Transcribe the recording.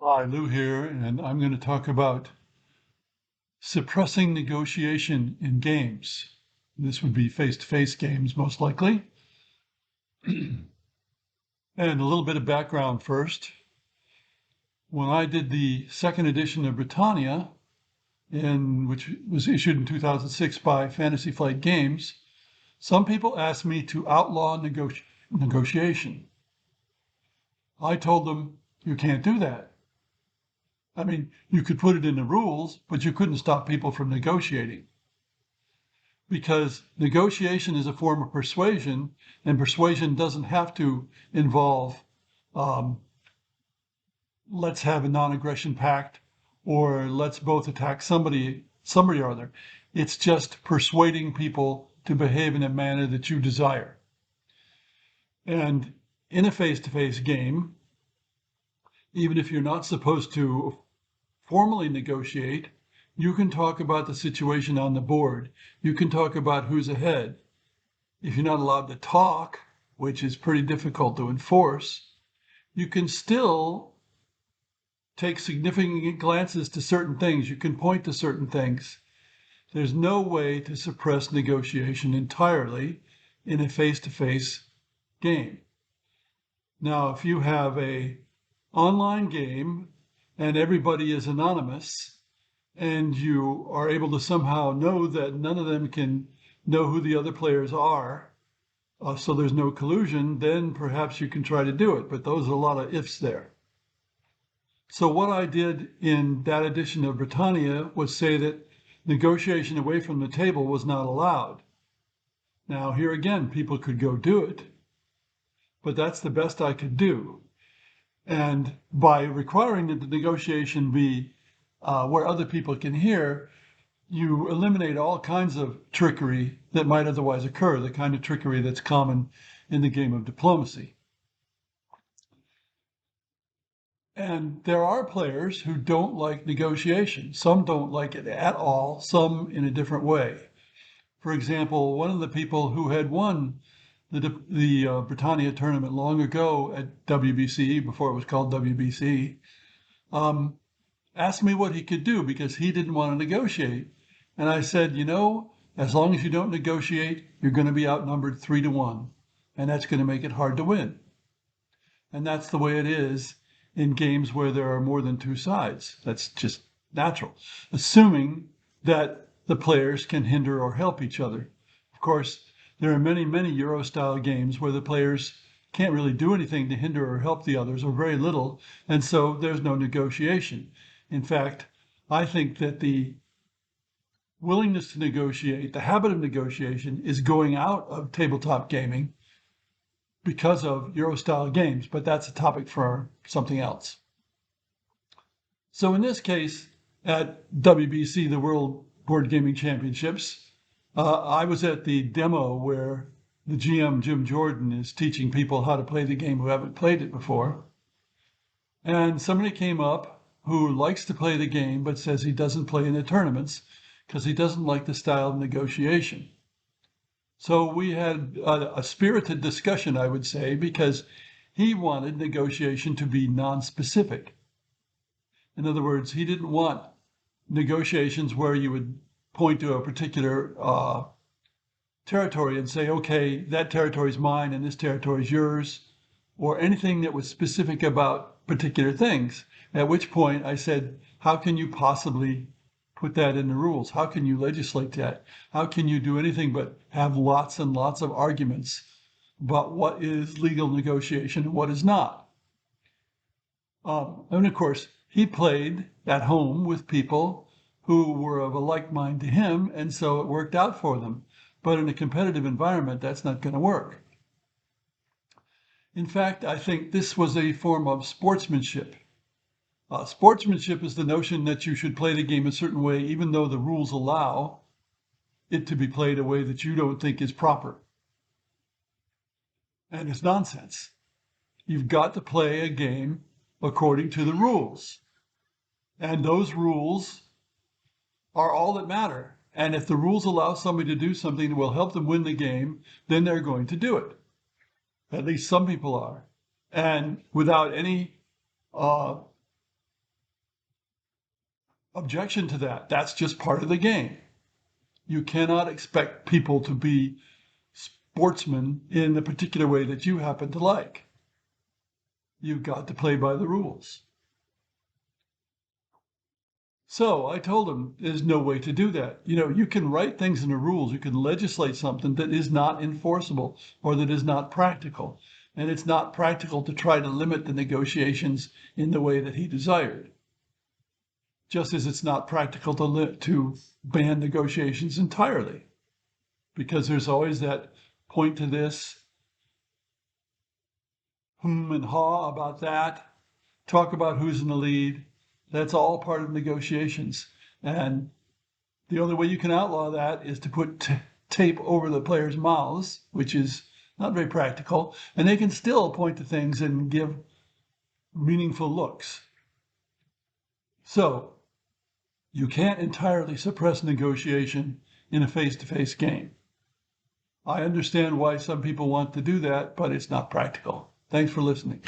Hi, Lou here, and I'm going to talk about suppressing negotiation in games. This would be face-to-face games, most likely. And a little bit of background first. When I did the second edition of Britannia, which was issued in 2006 by Fantasy Flight Games, some people asked me to outlaw negotiation. I told them, you can't do that. I mean, you could put it in the rules, but you couldn't stop people from negotiating. Because negotiation is a form of persuasion, and persuasion doesn't have to involve um, let's have a non-aggression pact or let's both attack somebody or other. It's just persuading people to behave in a manner that you desire. And in a face-to-face game, even if you're not supposed to formally negotiate, you can talk about the situation on the board. You can talk about who's ahead. If you're not allowed to talk, which is pretty difficult to enforce, you can still take significant glances to certain things. You can point to certain things. There's no way to suppress negotiation entirely in a face-to-face game. Now, if you have a online game and everybody is anonymous and you are able to somehow know that none of them can know who the other players are, so there's no collusion, then perhaps you can try to do it. But those are a lot of ifs there. So what I did in that edition of Britannia was say that negotiation away from the table was not allowed. Now, here again, people could go do it, but that's the best I could do. And by requiring that the negotiation be where other people can hear, you eliminate all kinds of trickery that might otherwise occur, the kind of trickery that's common in the game of diplomacy. And there are players who don't like negotiation. Some don't like it at all, some in a different way. For example, one of the people who had won the Britannia tournament long ago at WBC, before it was called WBC, asked me what he could do because he didn't want to negotiate. And I said, as long as you don't negotiate, you're going to be outnumbered 3-1. And that's going to make it hard to win. And that's the way it is in games where there are more than two sides. That's just natural, assuming that the players can hinder or help each other. Of course, there are many, many Euro-style games where the players can't really do anything to hinder or help the others, or very little, and so there's no negotiation. In fact, I think that the willingness to negotiate, the habit of negotiation, is going out of tabletop gaming because of Euro-style games, but that's a topic for something else. So in this case, at WBC, the World Board Gaming Championships, I was at the demo where the GM, Jim Jordan, is teaching people how to play the game who haven't played it before. And somebody came up who likes to play the game, but says he doesn't play in the tournaments because he doesn't like the style of negotiation. So we had a spirited discussion, I would say, because he wanted negotiation to be non-specific. In other words, he didn't want negotiations where you would point to a particular territory and say, okay, that territory is mine and this territory is yours, or anything that was specific about particular things. At which point I said, how can you possibly put that in the rules? How can you legislate that? How can you do anything but have lots and lots of arguments about what is legal negotiation and what is not? And of course, he played at home with people who were of a like mind to him, and so it worked out for them. But in a competitive environment, that's not going to work. In fact, I think this was a form of sportsmanship. Sportsmanship is the notion that you should play the game a certain way, even though the rules allow it to be played a way that you don't think is proper. And it's nonsense. You've got to play a game according to the rules. And those rules are all that matter. And if the rules allow somebody to do something that will help them win the game, then they're going to do it. At least some people are. And without any objection to that. That's just part of the game. You cannot expect people to be sportsmen in the particular way that you happen to like. You've got to play by the rules. So I told him there's no way to do that. You can write things in the rules. You can legislate something that is not enforceable or that is not practical. And it's not practical to try to limit the negotiations in the way that he desired. Just as it's not practical to ban negotiations entirely, because there's always that point to this, and haw about that, talk about who's in the lead. That's all part of negotiations. And the only way you can outlaw that is to put tape over the players' mouths, which is not very practical. And they can still point to things and give meaningful looks. So you can't entirely suppress negotiation in a face-to-face game. I understand why some people want to do that, but it's not practical. Thanks for listening.